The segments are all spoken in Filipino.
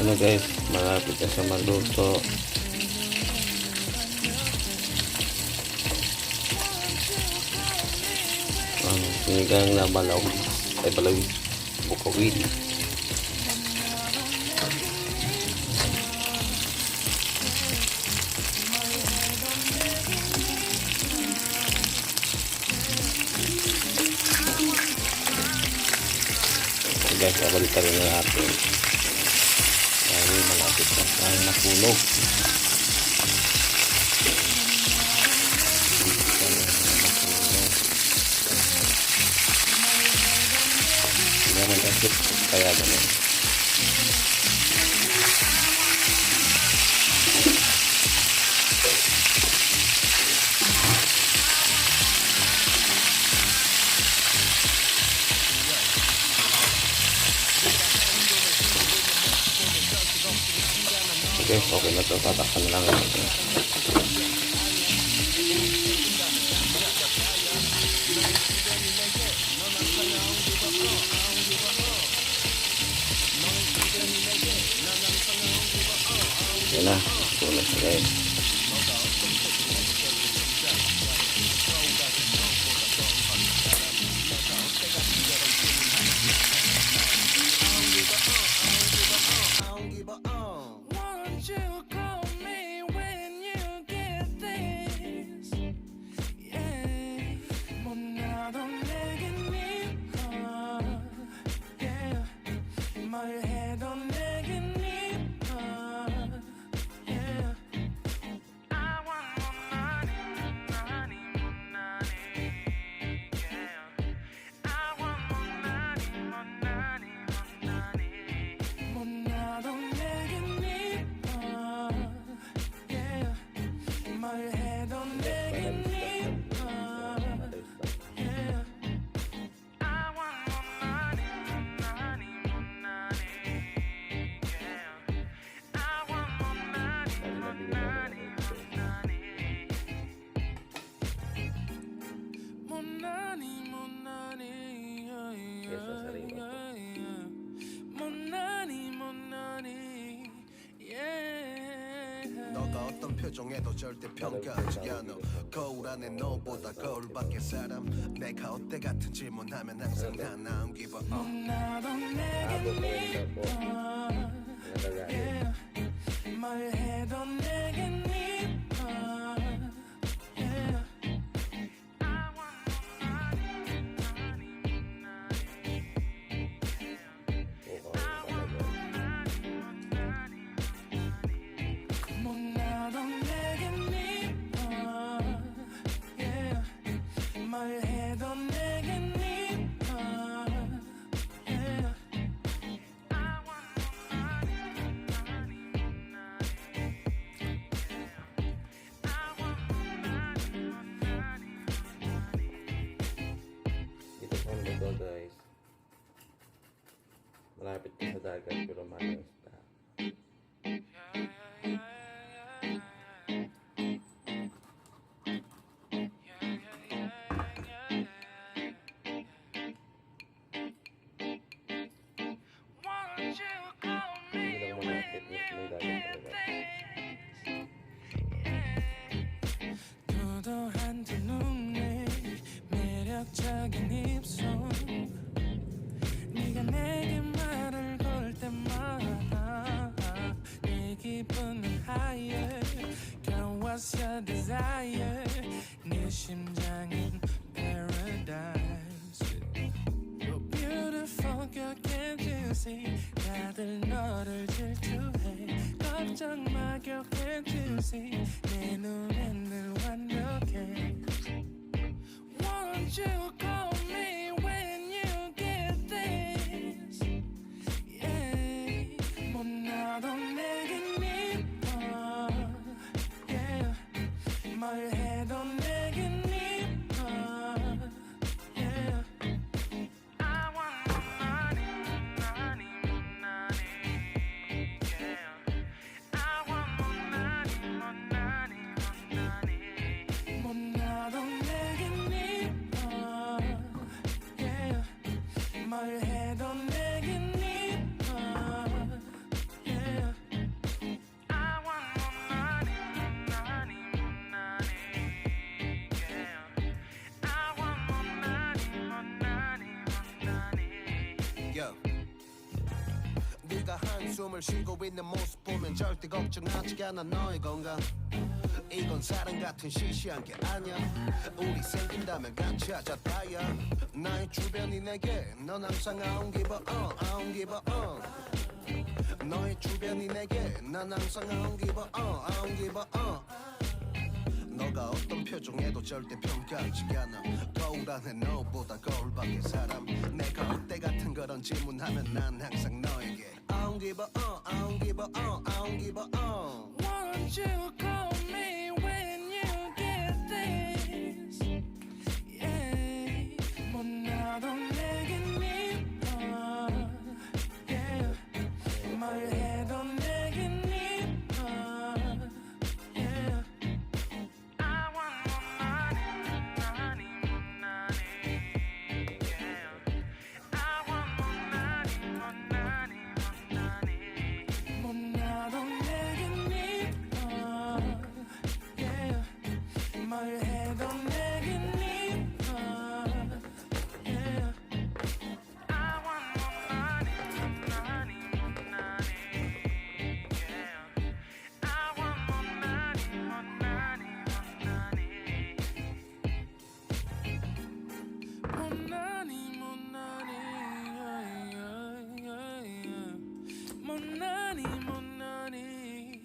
Ano guys, malapit na sa maluto ang sinigang na balawis bukawin. Guys, abalik ka rin na natin dahil malapit na tayong napunog. Hindi naman kasi kaya ganun. Okay na ito, tatakpan na lang natin. Yan na, tulad na guys. 너가 어떤 표정에도 절대 평가하지 않아. 거울 안에 너보다 거울 밖의 사람. 내가 어때 같은 질문하면 항상 다 나온 give up. 나도 내게 믿어. 뭘 해도 내게 믿어. Guys, malapit ka sa dagat pero malang isda. Hindi lang malapit, may dagat talaga. 도도한 두 눈에 매력적인 입술 네가 내게 말을 걸 때마다 내 기분은 higher Girl what's your desire 네 심장은 paradise You're beautiful girl can't you see 다들 너를 질투해 걱정 마 girl can't you see 내 눈엔 늘 완벽해 Won't you call me when you get this Yeah 못 나도 내게 믿어 Yeah 뭘 해도 내게 믿어 Yeah I want more money, money, more money Yeah I want more money, more money, more money 못 나도 내게 믿어 한숨을 쉬고 있는 모습 보면 절대 걱정하지 않아 너의 건강 이건 사랑 같은 시시한 게 아니야 우리 생긴다면 같이 하자 다야 나의 주변이 내게 넌 항상 I don't give a I don't give a 너의 주변이 내게 난 항상 I don't give a I don't give a 너가 어떤 표정에도 절대 평가하지 않아 거울 안에 너보다 거울 밖의 사람 내가 어때 같은 그런 질문하면 난 항상 너에게 I don't give a I don't give a I don't give a Won't you call me when you get this? Yeah, 뭐 나도 내겐 미워. Yeah, 뭘 해도 내겐 미워. Yeah, I want more money, more money. Yeah, I want more money, more money. 뭐 나도 내겐 미워. Yeah, 뭘 해도 내겐 미워. Yeah, I want more money, more money. Yeah, I want more money, more money.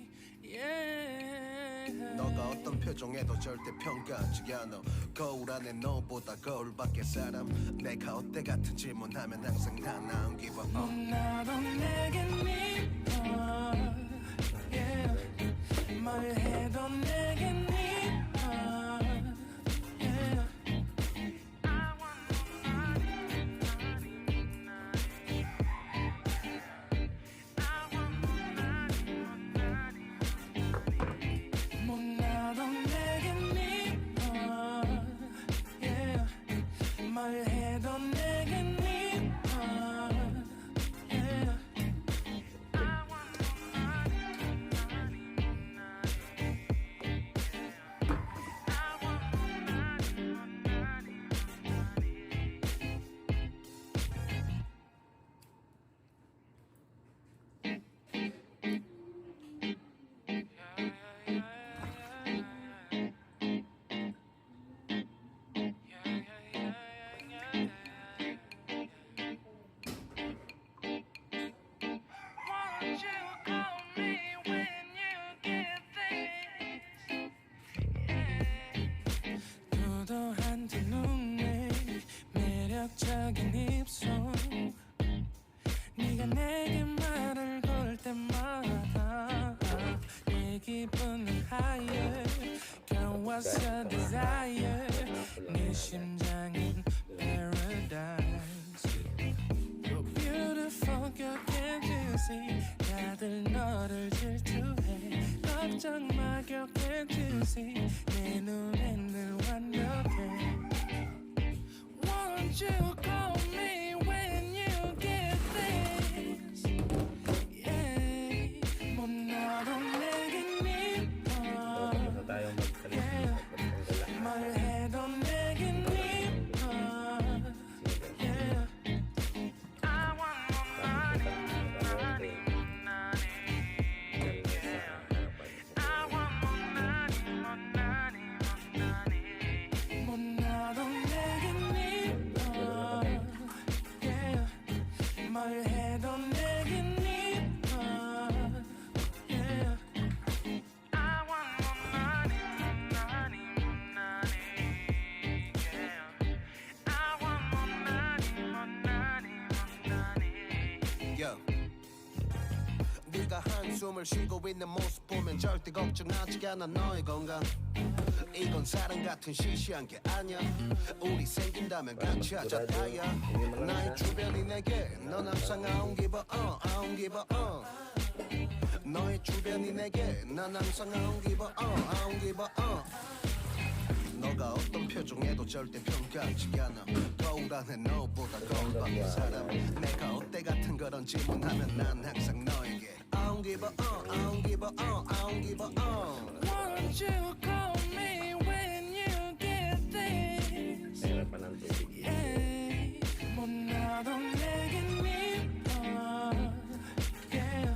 너가 어떤 표정에도 절대 평가하지 않아 거울 안에 너보다 거울 밖의 사람 내가 어때 같은 질문하면 항상 난 I don't give a 나도 내겐 미워. Yeah, 뭘 해도 내겐 미워. Yeah, I want more money, I want more money. 뭐 나도 내겐 미워. Yeah, 뭘 해도 내겐 미워. Yeah, I want more Won't you call me when you get this? Yeah. 도도한 두 눈에 매력적인 입술 네가 내게 말을 걸 때마다 내 기분은 higher Girl what's your desire 네 심장은 paradise You're beautiful girl can't you see 다들 너를 질투해 걱정 마 girl can't you see 내 눈엔 늘 완벽해 Won't you call me when you get this? Yeah, 뭐 나도 내겐 미워. Ano tayo magkalit? Yeah, 뭘 해도 내겐 미워. Yeah, I want more money, Yeah, I want more money, 뭐 나도 내겐 미워. Yeah, 뭘 해도 내겐 미워. Yeah, I want more money, Yeah, I want more money. Yo. 네가 한숨을 쉬고 있는 모습 보면 절대 걱정하지 않아 너의 건강 이건 사랑 같은 시시한 게 아니야 우리 생긴다면 같이 하자 다야 나의 주변이 내게 넌 항상 I don't give a I don't give a 너의 주변이 내게 난 항상 I don't give a I don't give a 너가 어떤 표정에도 절대 평가하지 않아 거울 안에 너보다 거울 밖의 사람 내가 어때 같은 그런 질문하면 난 항상 너에게 I don't give a I don't give a I don't give a Won't you call me when you get this? Hirapan ng tubig. Yeah, 뭐 나도 내겐 미워. Yeah,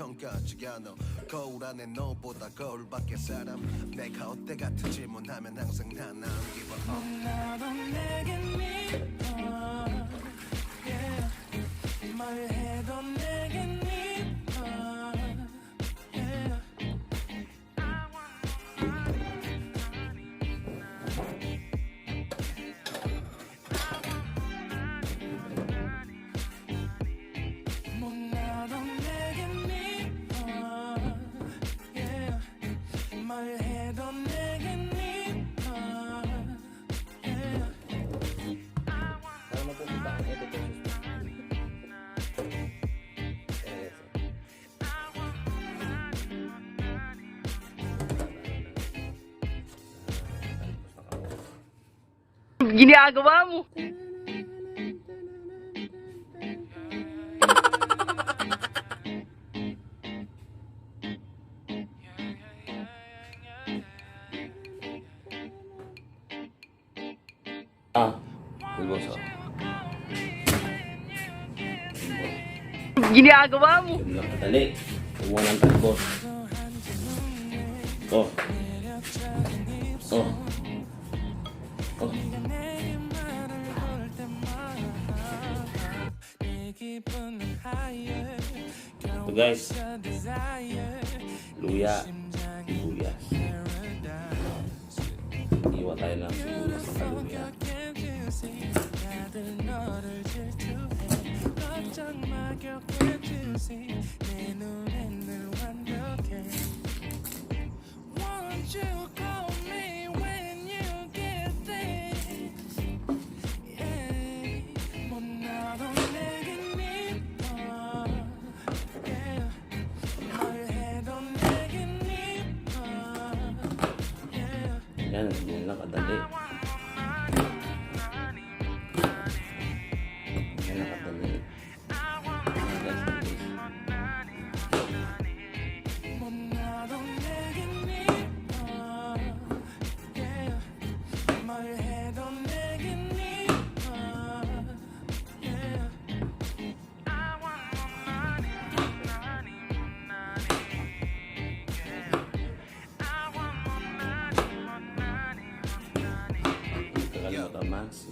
평가하지 않아 거울 안에 너보다 거울 밖에 사람 내가 어때 같은 질문하면 항상 난 I don't give a 나도 내게 미워 yeah. 말해도 내게 미워 yeah. 뭐 나도 내게 미워 yeah. 말해도 내게 미워 yeah. Ano po ba ang ito po? Ginagawa mo. Talbus. Ginagawa mo. Yun lang kadali. Kumuha ng talbus. Oh. Oh. Oh. So guys, luya, sibuyas. Iwa tayo ng sibuyas sa luya. Won't you call me when you get there? Yeah. 뭐 나도 내게 미워 yeah. 말해도 내게 미워 yeah. Yan, yun lang kadali. Yan lang kadali. 뭐 나도 내게 미워 yeah. 말해도 내게 미워 yeah. Kakalimutan Maxi.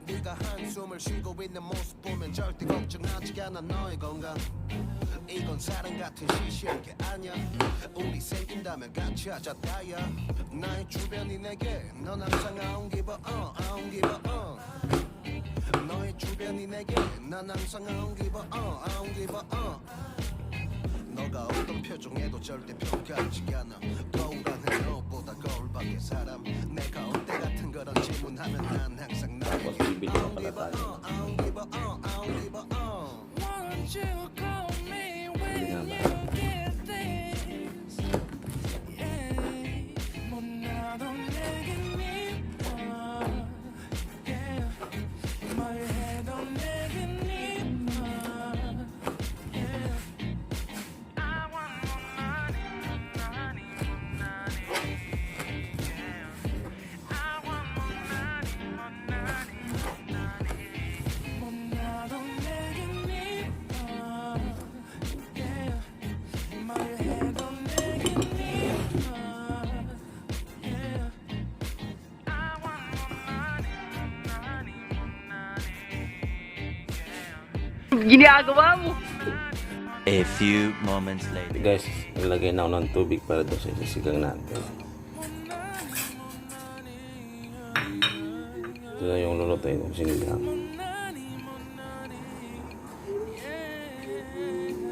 네가 한숨을 쉬고 있는 모습 보면 절대 걱정하지 않아 너의 건강 이건 사랑 같은 시시한 게 아니야 우리 생긴다면 같이 하자 다야 나의 주변이 내게 넌 항상 I don't give a I don't give a 너의 주변이 내게 난 항상 I don't give a I don't give a 너가 어떤 표정에도 절대 평가하지 않아 거울 안에 너보다 거울 밖에 사람 내가 어때 같은 그런 질문하면 난 항상 Tapos 나에게 bibili pa pala tayo. I don't give a I don't give a Won't you call me when Nga ba? you get this? Yeah. 뭐 나도 내게 미워 yeah. 말해도 내게 미워 yeah. 뭐 나도 내게 미워 yeah. 말해도 내게 미워 yeah. Ginagawa mo. A few moments later. Guys, nilagay na ako ng tubig para doon sa sisigang natin. Ito na yung lulutuin ng sinigang.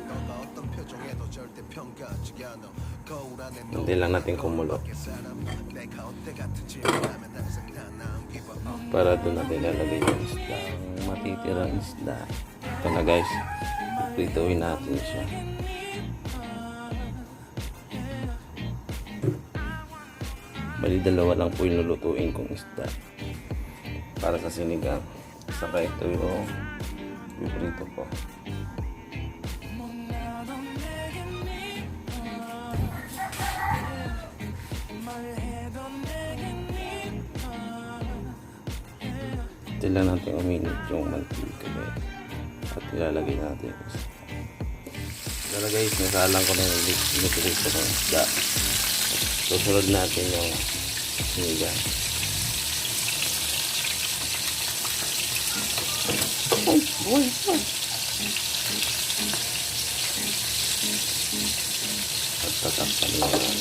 너가 어떤 표정에도 절대 평가하지 않아 거울 안에 Hindi lang natin kumulo. 사람 내가 어때 같은 질문하면 항상 난 I don't give a Para doon natin lalagay yung isda. Yung matitirang isda. Ito na guys. Iprituin natin siya. Bali dalawa lang po yung lulutuin kong isda. Para sa sinigang. Saka ito yung iprito ko. 뭐 나도 내게 미워 말해도 내게 미워 Ito lang natin uminit yung mantika. At ilalagay natin yung isda. Dala guys, nasalang ko na yung nilito ng isda. Susunod natin yung sinigang. Ay, boy, boy. At tatakpan na natin.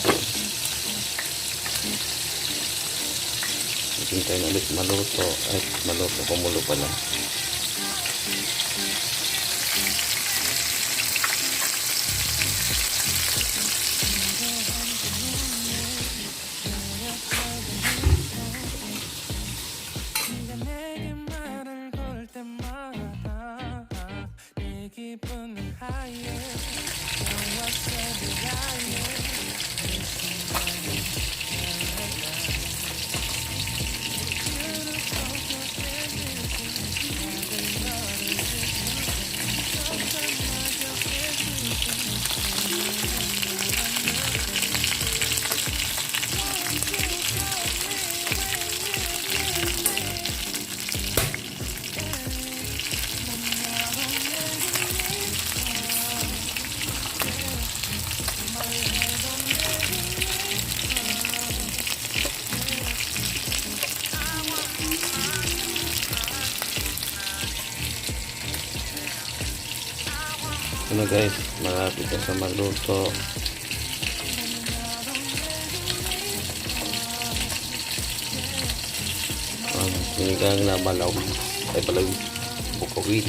Hintayin ulit maluto. Ay, maluto, kumulo pala. 네가 내게 말을 걸 때마다 내 기분은 하얘 너와 새벽아예 내 심장이 Ano guys, malapit na sa maluto. Sinigang na balaw. Ay balaw. Bukawin.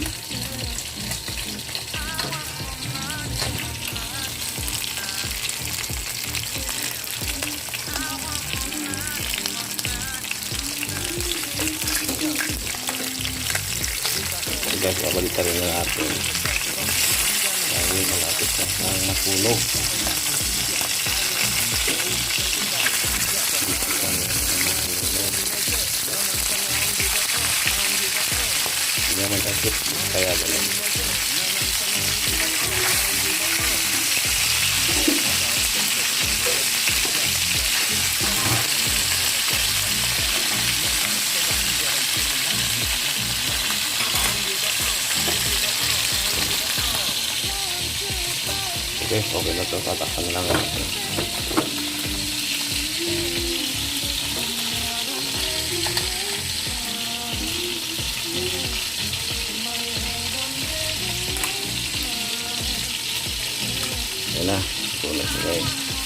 Guys, babalikan rin na natin. Dahil malapit na ang masunog. Hindi naman takip, kaya gano'n. Okay, okay na ito. Tatakpan lang natin. Yan na. Ito na siya guys.